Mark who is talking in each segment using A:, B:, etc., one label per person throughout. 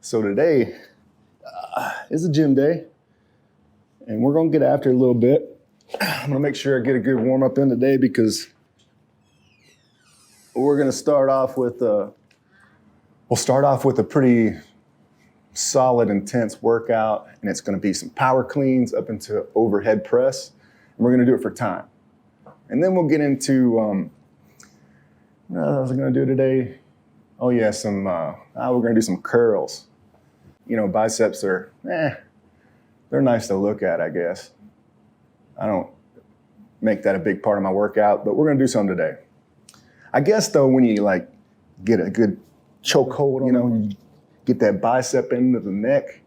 A: So today is a gym day, and we're gonna get after it a little bit. I'm gonna make sure I get a good warm up in today because we're gonna start off with a pretty solid, intense workout, and it's gonna be some power cleans up into overhead press, and we're gonna do it for time. And then we'll get into, what was I gonna do today? Oh yeah, we're gonna do some curls. You know, biceps are, they're nice to look at, I guess. I don't make that a big part of my workout, but we're gonna do some today. I guess though, when you like get a good chokehold, you get that bicep into the neck,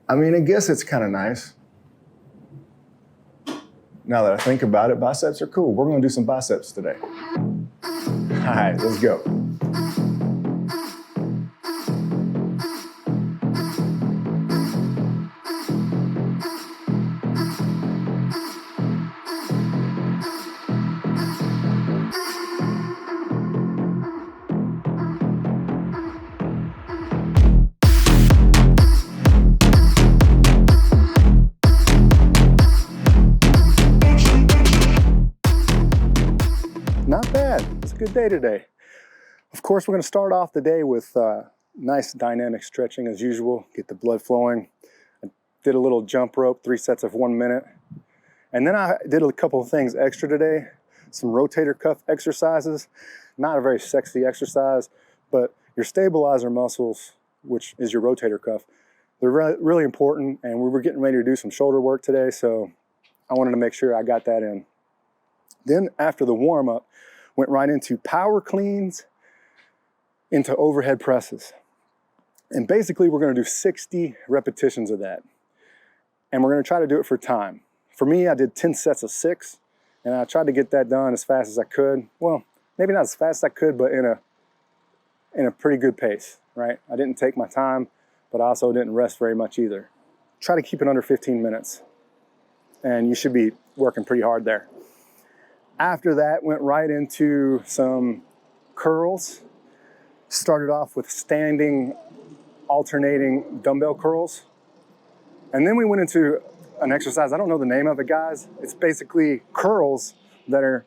A: I mean, I guess it's kind of nice. Now that I think about it, biceps are cool. We're gonna do some biceps today. All right, let's go. Not bad. It's a good day today. Of course, we're going to start off the day with nice dynamic stretching as usual. Get the blood flowing. I did a little jump rope, 3 sets of 1 minute. And then I did a couple of things extra today. Some rotator cuff exercises. Not a very sexy exercise, but your stabilizer muscles, which is your rotator cuff, they're really important. And we were getting ready to do some shoulder work today, so I wanted to make sure I got that in. Then after the warm up, went right into power cleans, into overhead presses. And basically we're gonna do 60 repetitions of that. And we're gonna try to do it for time. For me, I did 10 sets of 6, and I tried to get that done as fast as I could. Well, maybe not as fast as I could, but in a pretty good pace, right? I didn't take my time, but I also didn't rest very much either. Try to keep it under 15 minutes, and you should be working pretty hard there. After that, went right into some curls. Started off with standing, alternating dumbbell curls. And then we went into an exercise, I don't know the name of it, guys. It's basically curls that are,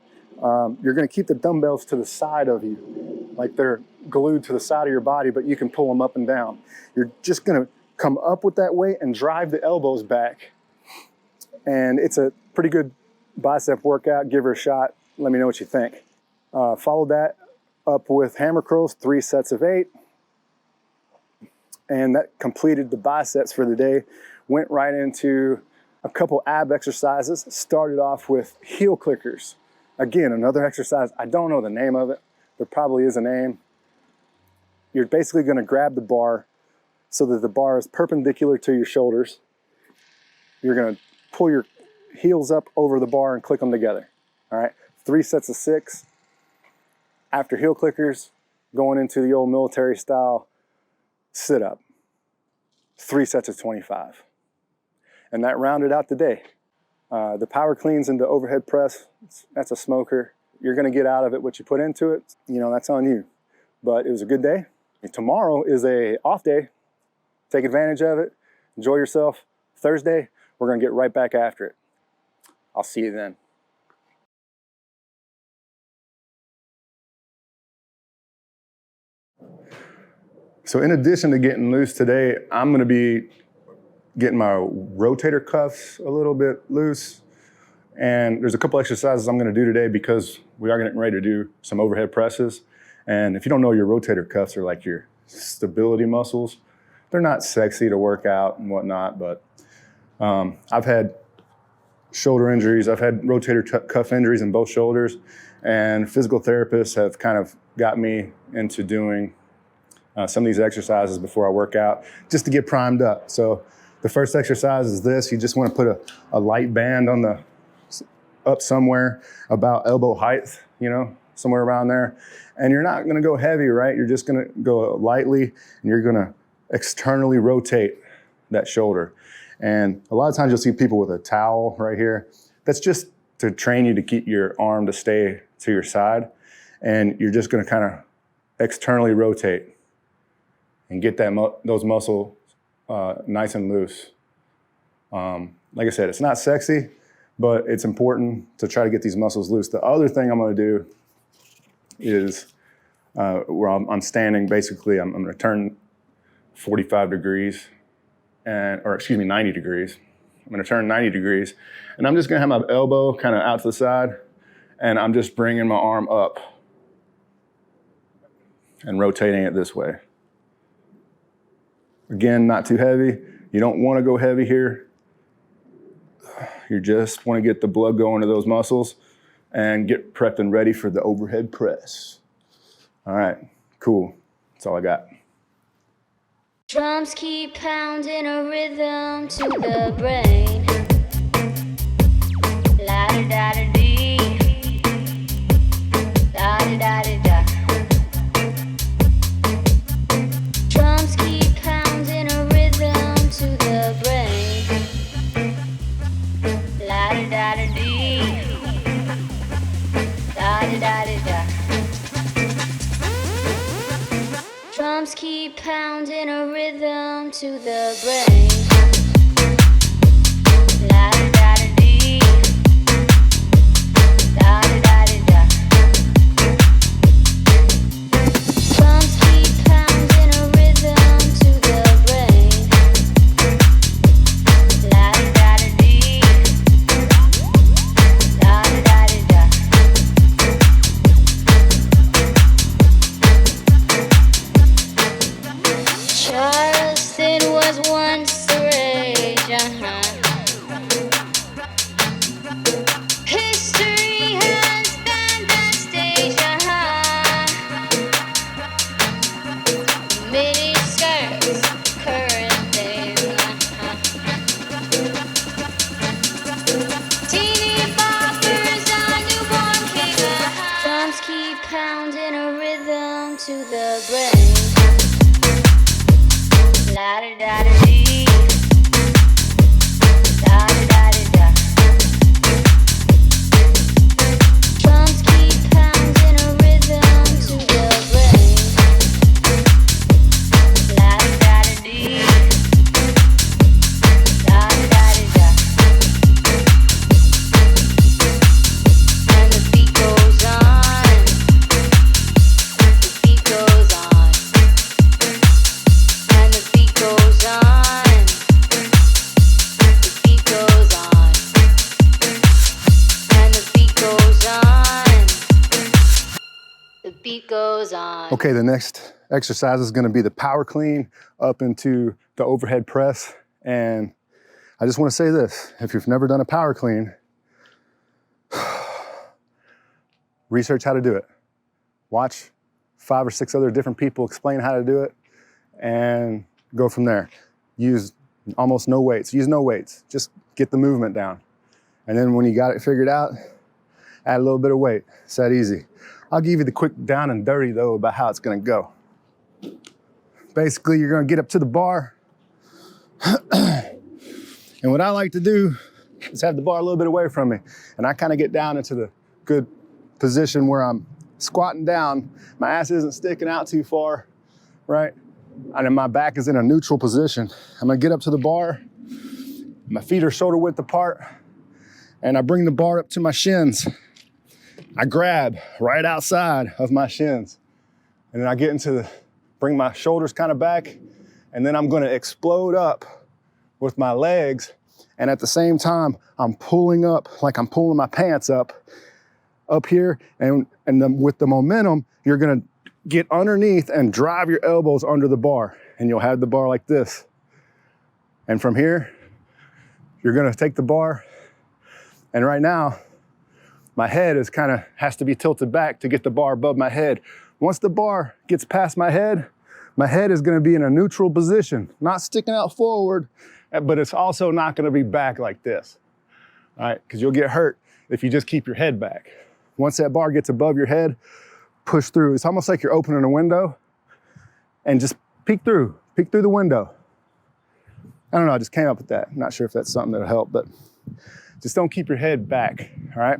A: you're gonna keep the dumbbells to the side of you, like they're glued to the side of your body, but you can pull them up and down. You're just gonna come up with that weight and drive the elbows back. And it's a pretty good bicep workout. Give her a shot. Let me know what you think. Followed that up with hammer curls, 3 sets of 8. And that completed the biceps for the day. Went right into a couple ab exercises. Started off with heel clickers. Again, another exercise. I don't know the name of it. There probably is a name. You're basically gonna grab the bar so that the bar is perpendicular to your shoulders. You're gonna pull your heels up over the bar and click them together. All right, 3 sets of 6. After heel clickers, going into the old military style sit up. 3 sets of 25. And that rounded out the day. The power cleans into overhead press, that's a smoker. You're gonna get out of it what you put into it. That's on you. But it was a good day. And tomorrow is a off day. Take advantage of it. Enjoy yourself. Thursday, we're gonna get right back after it. I'll see you then. So in addition to getting loose today, I'm gonna be getting my rotator cuffs a little bit loose. And there's a couple exercises I'm gonna do today because we are getting ready to do some overhead presses. And if you don't know, your rotator cuffs are like your stability muscles. They're not sexy to work out and whatnot, but I've had shoulder injuries. I've had rotator cuff injuries in both shoulders, and physical therapists have kind of got me into doing some of these exercises before I work out just to get primed up. So the first exercise is this. You just want to put a light band up somewhere about elbow height, somewhere around there. And you're not going to go heavy, right? You're just going to go lightly, and you're going to externally rotate that shoulder. And a lot of times you'll see people with a towel right here. That's just to train you to keep your arm to stay to your side. And you're just gonna kind of externally rotate. and get those muscles nice and loose. Like I said, it's not sexy, but it's important to try to get these muscles loose. The other thing I'm gonna do is where I'm standing, basically, I'm gonna turn 45 degrees, or excuse me, 90 degrees. I'm gonna turn 90 degrees, and I'm just gonna have my elbow kind of out to the side, and I'm just bringing my arm up and rotating it this way. Again, not too heavy. You don't wanna go heavy here. You just wanna get the blood going to those muscles and get prepped and ready for the overhead press. All right, cool. That's all I got.
B: Drums keep pounding a rhythm to the brain. La da da da dee, la da da da da. Drums keep pounding a rhythm to the brain. La da da da dee, la da da da da. Drums keep pounding a rhythm to the brain. La da da da dee, la da da da da. Drums keep pounding a rhythm to the brain. La da da da dee, la da da da da. Charleston was once a rage, History has been the stage, Mini skirts, current thing, Teeny boppers, a newborn king, Drums keep pounding a rhythm to the brain. La da da da dee, la da da da da. Drums keep pounding a rhythm to the brain. La da da da dee, la da da da da. And the beat goes on, the beat goes on. And the beat goes on, the beat goes on, and the beat goes on, the beat goes on.
A: Okay, the next exercise is gonna be the power clean up into the overhead press. And I just wanna say this, if you've never done a power clean, research how to do it. Watch 5 or 6 other different people explain how to do it, and go from there. Use almost no weights. Use no weights. Just get the movement down. And then when you got it figured out, add a little bit of weight. It's that easy. I'll give you the quick down and dirty though about how it's gonna go. Basically, you're gonna get up to the bar. And what I like to do is have the bar a little bit away from me. And I kind of get down into the good position where I'm squatting down. My ass isn't sticking out too far, right? And then my back is in a neutral position. I'm gonna get up to the bar. My feet are shoulder width apart. And I bring the bar up to my shins. I grab right outside of my shins. And then I get into bring my shoulders kind of back. And then I'm gonna explode up with my legs. And at the same time, I'm pulling up like I'm pulling my pants up here. And then with the momentum, you're gonna get underneath and drive your elbows under the bar. And you'll have the bar like this. And from here, you're gonna take the bar. And right now, my head has to be tilted back to get the bar above my head. Once the bar gets past my head is gonna be in a neutral position, not sticking out forward, but it's also not gonna be back like this, all right? Because you'll get hurt if you just keep your head back. Once that bar gets above your head, push through. It's almost like you're opening a window and just peek through the window. I don't know, I just came up with that. I'm not sure if that's something that'll help, but Just don't keep your head back, all right?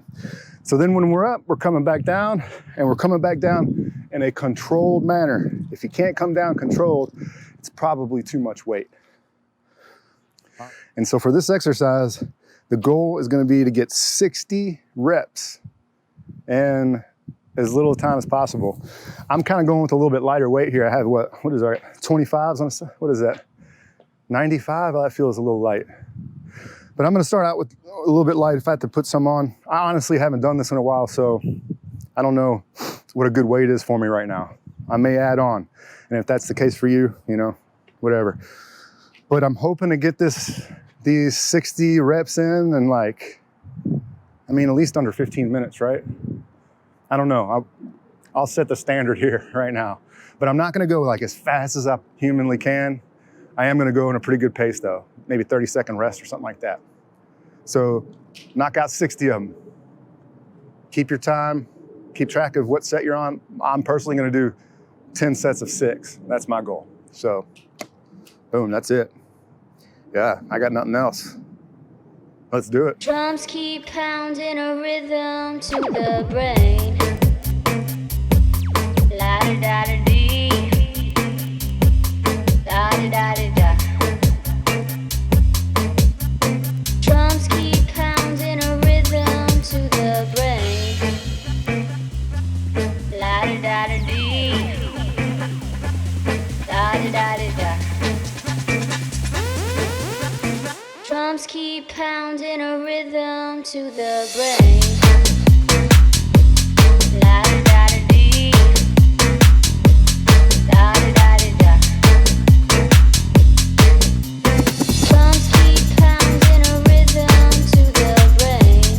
A: So then when we're up, we're coming back down, and we're coming back down in a controlled manner. If you can't come down controlled, it's probably too much weight. And so for this exercise, the goal is gonna be to get 60 reps in as little time as possible. I'm kind of going with a little bit lighter weight here. I have what is that, 25s on, what is that, 95? Oh, that feels a little light. But I'm gonna start out with a little bit light if I have to put some on. I honestly haven't done this in a while, so I don't know what a good weight is for me right now. I may add on, and if that's the case for you, you know, whatever. But I'm hoping to get these 60 reps in like, I mean, at least under 15 minutes, right? I don't know, I'll set the standard here right now. But I'm not gonna go like as fast as I humanly can. I am gonna go in a pretty good pace though, maybe 30-second rest or something like that. So knock out 60 of them. Keep your time, keep track of what set you're on. I'm personally gonna do 10 sets of 6. That's my goal. So, boom, that's it. Yeah, I got nothing else. Let's do it.
B: Drums keep pounding a rhythm to the brain. La da da da dee. Da da da da da. Drums keep pounding a rhythm to the brain. La da da da dee. Da da da da da. Drums keep pounding a rhythm to the brain. La da da da dee. Da da da da da. Drums keep pounding a rhythm to the brain.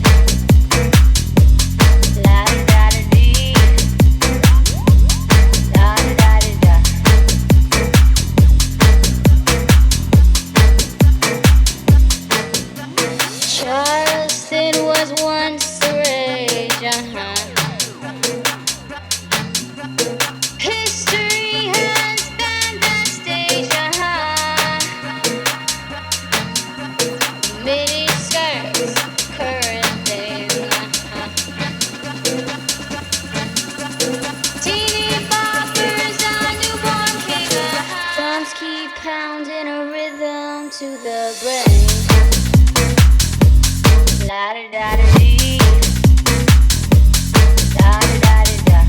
B: La da da da dee. Da da da da da. Charleston was once a rage, History has been the stage, Mini skirts, current thing, Teeny boppers, a newborn king, Drums keep pounding a rhythm to the brain. La da da da dee. Da da da da da.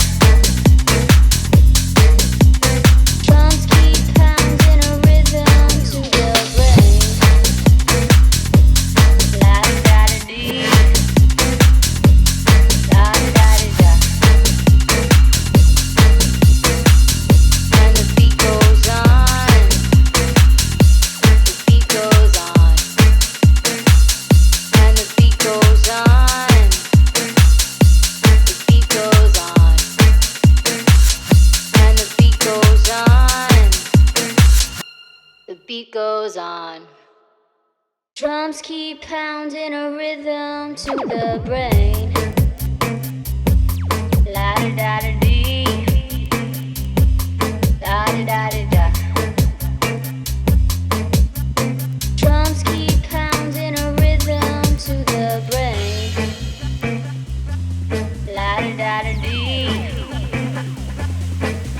B: Drums keep pounding a rhythm to the brain. La da da da dee. Da da da da da. And the beat goes on. The beat goes on. And the beat goes on. The beat goes on. And the beat goes on. The beat goes on. Drums keep pounding a rhythm to the brain. La da da da dee. Da da da da da. Drums keep pounding a rhythm to the brain. La da da da dee.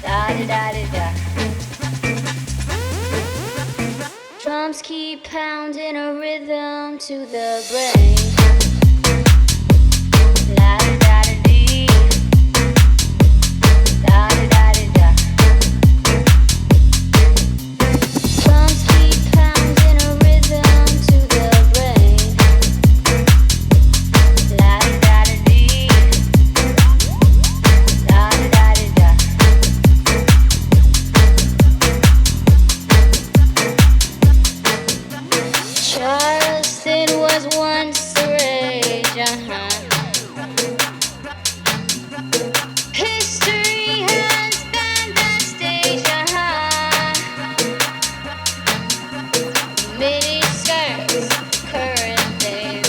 B: Da da da da da. Drums keep pounding a rhythm to the brain. La da da da dee. Da da da da da. Drums keep pounding a rhythm to the brain. La da da da dee. Da da da da da. Charleston was once a rage, History has been the stage, Mini skirts, current thing,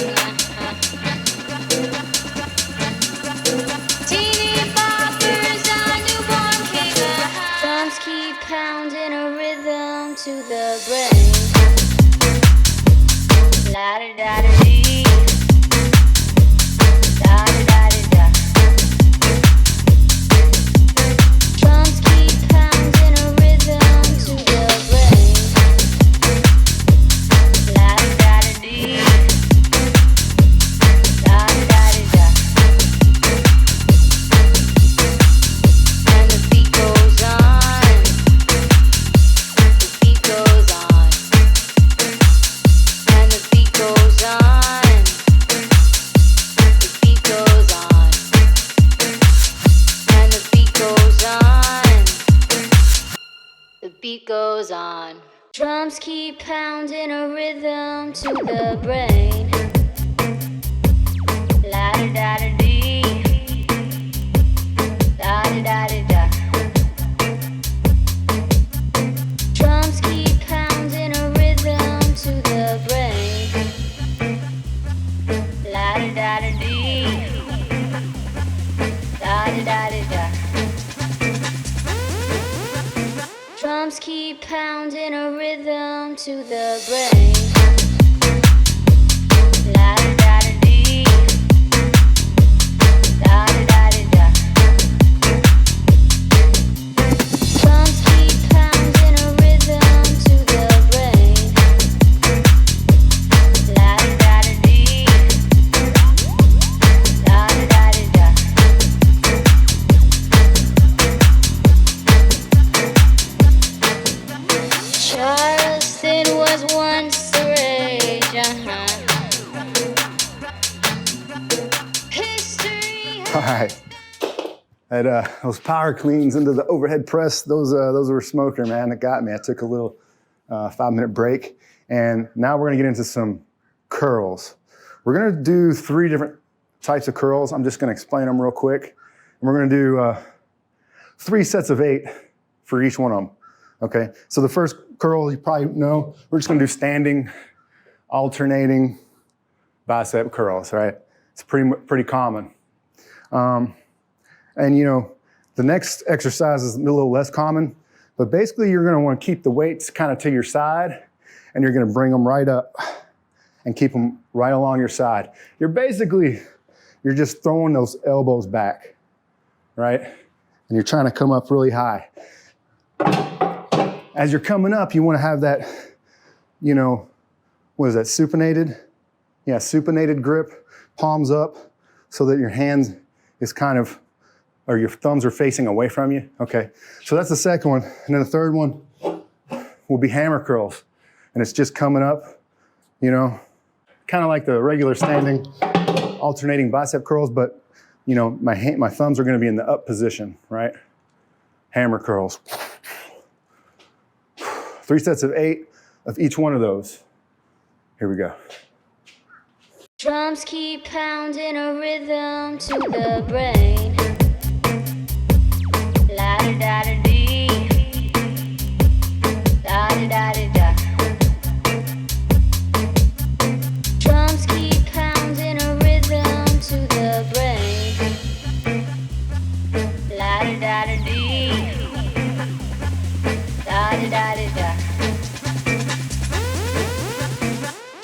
B: Teeny boppers, a newborn king, Drums keep pounding a rhythm to the brain. La da da da dee. goes on. Drums keep pounding a rhythm to the brain. La da da da dee, da da da da da. Drums keep pounding a rhythm to the brain. La da da da dee, da da da da da. Drums keep pounding a rhythm to the brain. La da da da dee, da da da da da. Drums keep pounding a rhythm to the brain. La da da da dee, da da da da da. Charleston was once the rage, History.
A: All right. Those power cleans into the overhead press, those were a smoker, man. It got me. I took a little 5-minute break, and now we're gonna get into some curls. We're gonna do 3 different types of curls. I'm just gonna explain them real quick. And we're gonna do 3 sets of 8 for each one of them. Okay, so the first curl, you probably know, we're just gonna do standing, alternating bicep curls, right? It's pretty common. And you know, the next exercise is a little less common, but basically you're gonna wanna keep the weights kind of to your side, and you're gonna bring them right up and keep them right along your side. You're just throwing those elbows back, right? And you're trying to come up really high. As you're coming up, you want to have that, you know, what is that, supinated? Yeah, supinated grip, palms up, so that your hands is kind of, or your thumbs are facing away from you. Okay, so that's the second one. And then the third one will be hammer curls. And it's just coming up, you know, kind of like the regular standing, alternating bicep curls, but, you know, my thumbs are going to be in the up position, right? Hammer curls. 3 sets of 8 of each one of those. Here we go.
B: Drums keep pounding a rhythm to the brain. La da da da dee, da da da da da. Drums keep pounding a rhythm to the brain. La da da da dee, da da da da da.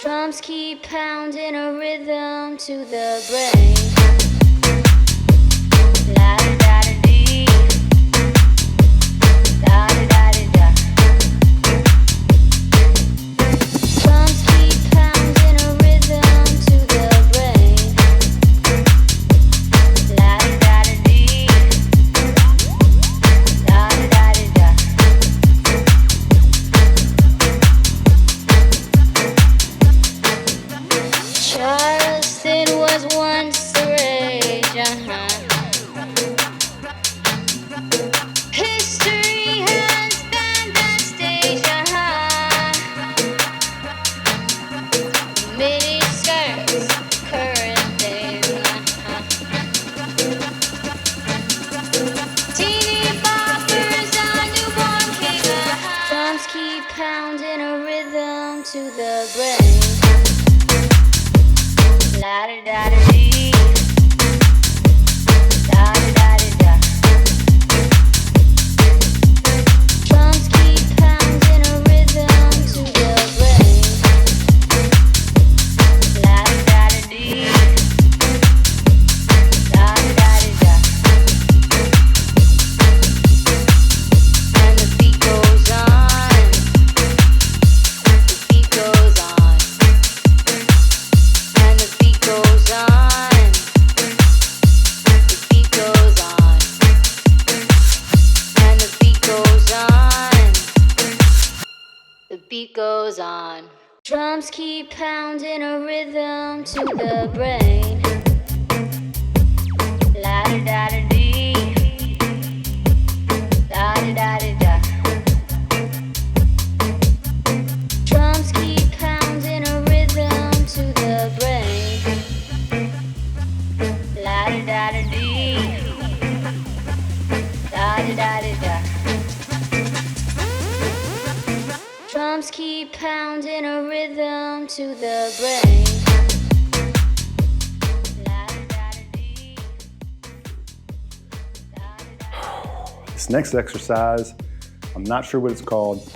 B: Drums keep pounding a rhythm to the brain. La da da da dee, da da da da da. Drums keep pounding a rhythm to the brain. La da da da dee, da da da da da. Charleston was once the rage, History has been that stage, Mini skirts, current days, Teeny boppers, a newborn king, Drums keep pounding a rhythm to the brain. La da da da dee, da da da da da. Drums keep pounding a rhythm to the brain. La da da da dee, da da da da da. And the beat goes on. The beat goes on. And the beat goes on. The beat goes on. And the beat goes on. The beat goes on. Drums keep pounding a rhythm to the brain. La da da da dee, da da da da da. Drums keep pounding a rhythm to the brain.
A: This next exercise, I'm not sure what it's called.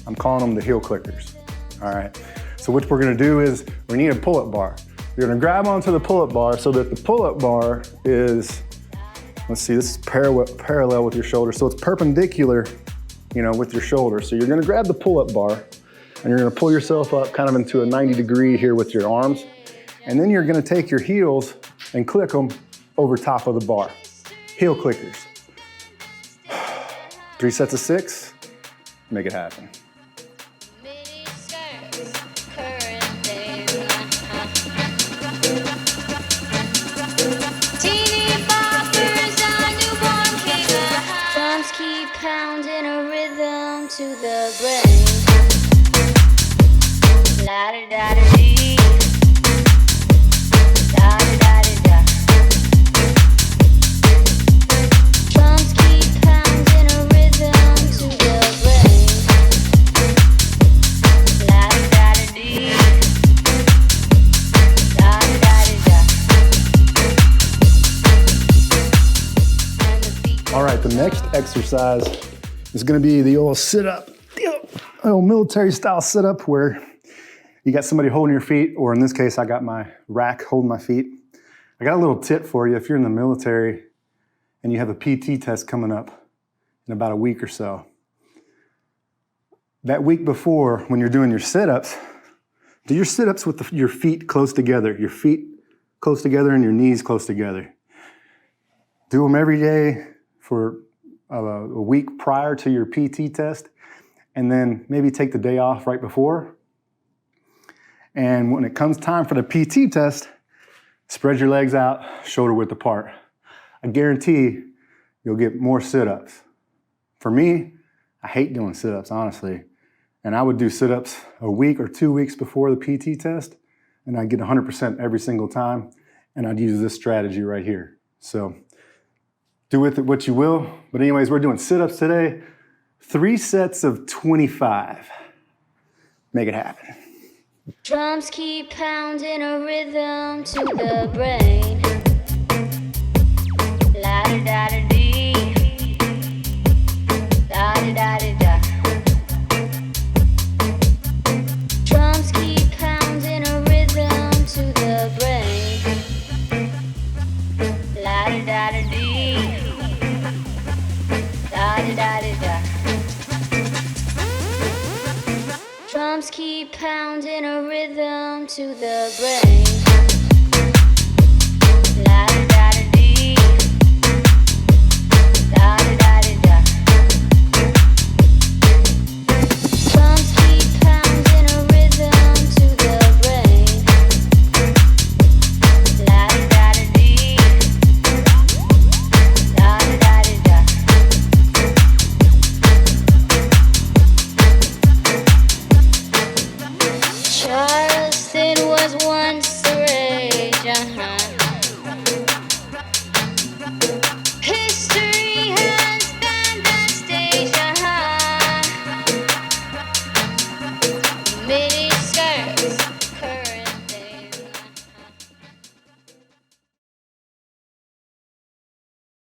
A: I'm calling them the heel clickers. All right, so what we're gonna do is we need a pull-up bar. You're gonna grab onto the pull-up bar so that the pull-up bar is, let's see, this is parallel with your shoulder, so it's perpendicular, you know, with your shoulder. So you're gonna grab the pull-up bar and you're gonna pull yourself up kind of into a 90-degree here with your arms. And then you're gonna take your heels and click them over top of the bar. Heel clickers. 3 sets of 6, make it happen.
B: Drums keep pounding a rhythm to the brain. La da da da dee. Da da da da da. Drums keep pounding a rhythm to the brain. La da da da dee. Da da da da da.
A: All right, the next exercise is gonna be the old sit-up, old military style sit-up where you got somebody holding your feet, or in this case, I got my rack holding my feet. I got a little tip for you if you're in the military and you have a PT test coming up in about a week or so. That week before, when you're doing your sit-ups, do your sit-ups with your feet close together, your feet close together and your knees close together. Do them every day for a week prior to your PT test, and then maybe take the day off right before. And when it comes time for the PT test, spread your legs out, shoulder width apart. I guarantee you'll get more sit-ups. For me, I hate doing sit-ups, honestly. And I would do sit-ups a week or 2 weeks before the PT test, and I'd get 100% every single time, and I'd use this strategy right here. So do with it what you will. But anyways, we're doing sit-ups today. 3 sets of 25. Make it happen.
B: Drums keep pounding a rhythm to the brain. La da da da dee. Da da da da da. Drums keep pounding a rhythm to the brain. La da da da dee. Da da da da da. Drums keep pounding a rhythm to the brain. La da da da dee. Da da da da da. Drums keep pounding a rhythm to the brain. La da da da dee. Da da da da da. Charleston was once the rage,